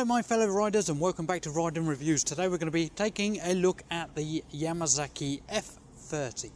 Hello my fellow riders and welcome back to Riding Reviews. Today we're going to be taking a look at the Yamasaki F30.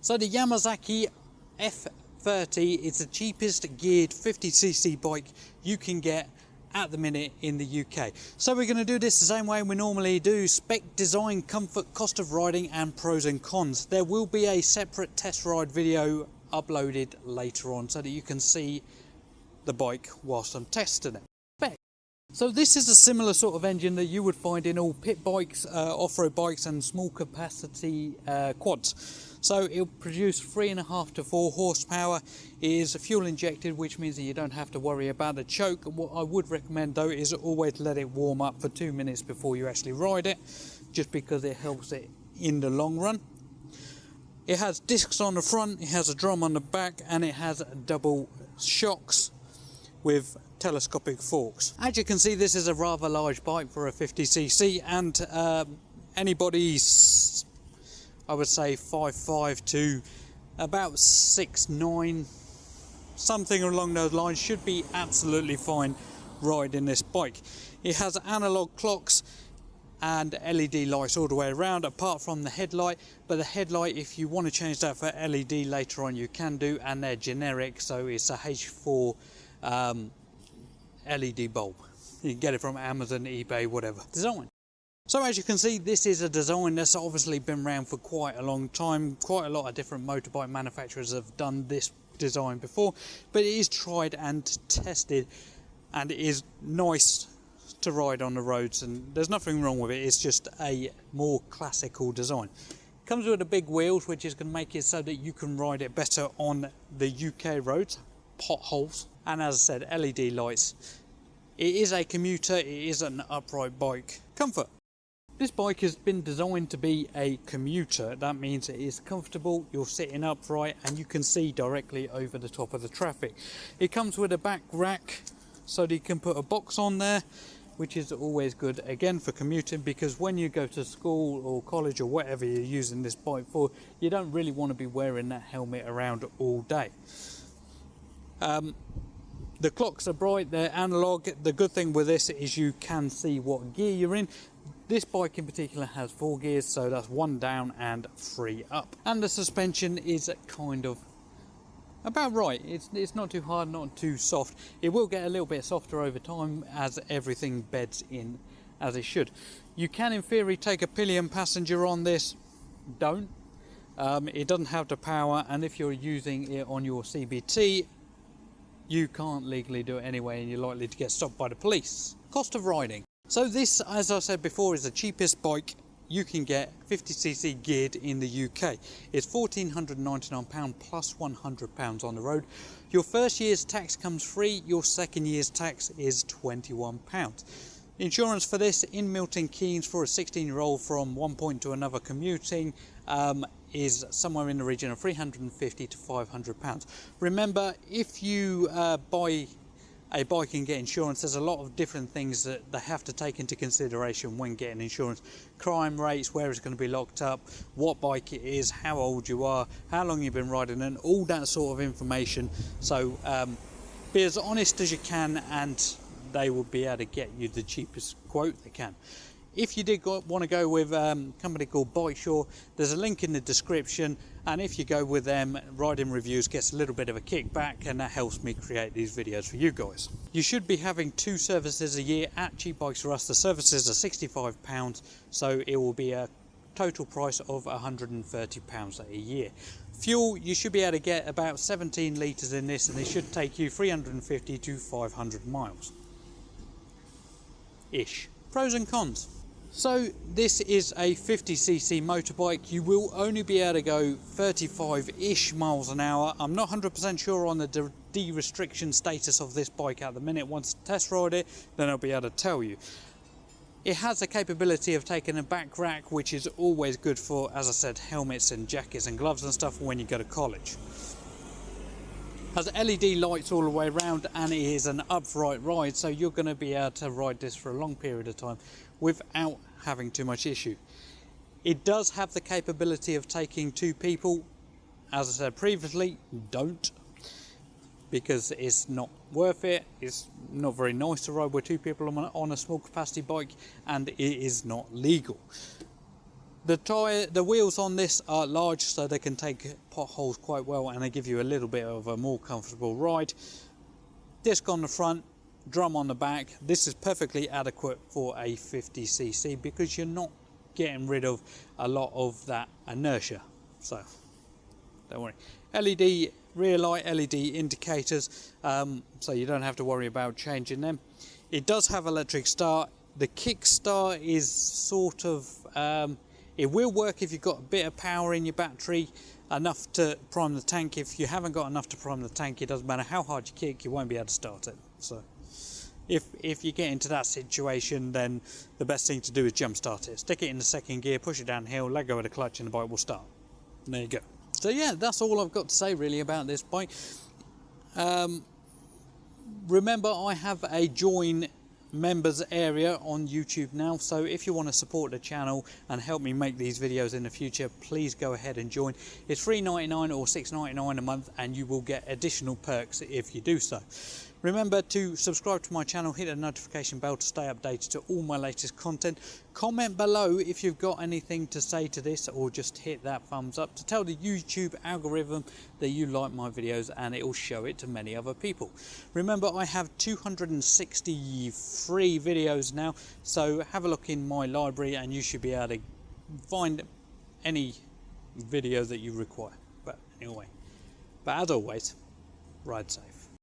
So the Yamasaki F30 is the cheapest geared 50cc bike you can get at the minute in the UK. So we're going to do this the same way we normally do: spec, design, comfort, cost of riding and pros and cons. There will be a separate test ride video uploaded later on so that you can see the bike whilst I'm testing it. Spec. So this is a similar sort of engine that you would find in all pit bikes, off-road bikes and small capacity quads. So it'll produce 3.5 to 4 horsepower. It is fuel injected, which means that you don't have to worry about the choke. What I would recommend though is always let it warm up for 2 minutes before you actually ride it, just because it helps it in the long run. It has discs on the front, it has a drum on the back, and it has double shocks with telescopic forks. As you can see, this is a rather large bike for a 50cc, and anybody's, I would say, 5'5" to about 6'9", something along those lines, should be absolutely fine riding this bike. It has analog clocks and LED lights all the way around, apart from the headlight. But the headlight, if you want to change that for LED later on, you can do, and they're generic, so it's a H4 LED bulb. You can get it from Amazon, eBay, whatever. Design. So as you can see, this is a design that's obviously been around for quite a long time. Quite a lot of different motorbike manufacturers have done this design before, but it is tried and tested, and it is nice to ride on the roads, and there's nothing wrong with it. It's just a more classical design. It comes with the big wheels, which is going to make it so that you can ride it better on the UK roads, potholes, and as I said, LED lights. It is a commuter, it is an upright bike. Comfort. This bike has been designed to be a commuter. That means it is comfortable, you're sitting upright, and you can see directly over the top of the traffic. It comes with a back rack so that you can put a box on there, which is always good, again, for commuting, because when you go to school or college or whatever you're using this bike for, you don't really want to be wearing that helmet around all day. The clocks are bright, they're analog. The good thing with this is you can see what gear you're in. This bike in particular has 4 gears, so that's 1 down and 3 up. And the suspension is kind of about right. It's not too hard, not too soft. It will get a little bit softer over time as everything beds in as it should. You can in theory take a pillion passenger on this. Don't. It doesn't have the power, and if you're using it on your CBT, you can't legally do it anyway, and you're likely to get stopped by the police. Cost of riding. So this, as I said before, is the cheapest bike you can get 50cc geared in the UK. It's £1,499 plus £100 on the road. Your first year's tax comes free, your second year's tax is £21. Insurance for this in Milton Keynes for a 16-year-old from one point to another commuting is somewhere in the region of £350 to £500. Remember, if you buy a bike and get insurance, there's a lot of different things that they have to take into consideration when getting insurance. Crime rates, where it's going to be locked up, what bike it is, how old you are, how long you've been riding, and all that sort of information. So be as honest as you can, and they will be able to get you the cheapest quote they can. If you did want to go with a company called Bikesure, there's a link in the description, and if you go with them, Riding Reviews gets a little bit of a kickback, and that helps me create these videos for you guys. You should be having 2 services a year at Cheap Bikes R Us. The services are £65, so it will be a total price of £130 a year. Fuel, you should be able to get about 17 litres in this, and it should take you 350 to 500 miles. Ish. Pros and cons. So this is a 50cc motorbike. You will only be able to go 35-ish miles an hour. I'm not 100% sure on the de-restriction status of this bike at the minute. Once I test ride it, then I'll be able to tell you. It has the capability of taking a back rack, which is always good for, as I said, helmets and jackets and gloves and stuff when you go to college. Has LED lights all the way around, and it is an upright ride, so you're going to be able to ride this for a long period of time without having too much issue. It does have the capability of taking 2 people. As I said previously, don't, because it's not worth it. It's not very nice to ride with 2 people on a small capacity bike, and it is not legal. The wheels on this are large, so they can take potholes quite well, and they give you a little bit of a more comfortable ride. Disc on the front, drum on the back. This is perfectly adequate for a 50cc because you're not getting rid of a lot of that inertia, so don't worry. LED rear light, LED indicators, so you don't have to worry about changing them. It does have electric start. The kick start is sort of it will work if you've got a bit of power in your battery, enough to prime the tank. If you haven't got enough to prime the tank, it doesn't matter how hard you kick, you won't be able to start it. So if you get into that situation, then the best thing to do is jump start it. Stick it in the second gear, push it downhill, let go of the clutch, and the bike will start. And there you go. So yeah, that's all I've got to say really about this bike. Remember, I have a join members area on YouTube now, so if you want to support the channel and help me make these videos in the future, please go ahead and join. It's $3.99 or $6.99 a month, and you will get additional perks if you do so. Remember to subscribe to my channel, hit the notification bell to stay updated to all my latest content. Comment below if you've got anything to say to this, or just hit that thumbs up to tell the YouTube algorithm that you like my videos, and it will show it to many other people. Remember, I have 263 videos now, so have a look in my library and you should be able to find any video that you require. But anyway, as always, ride safe.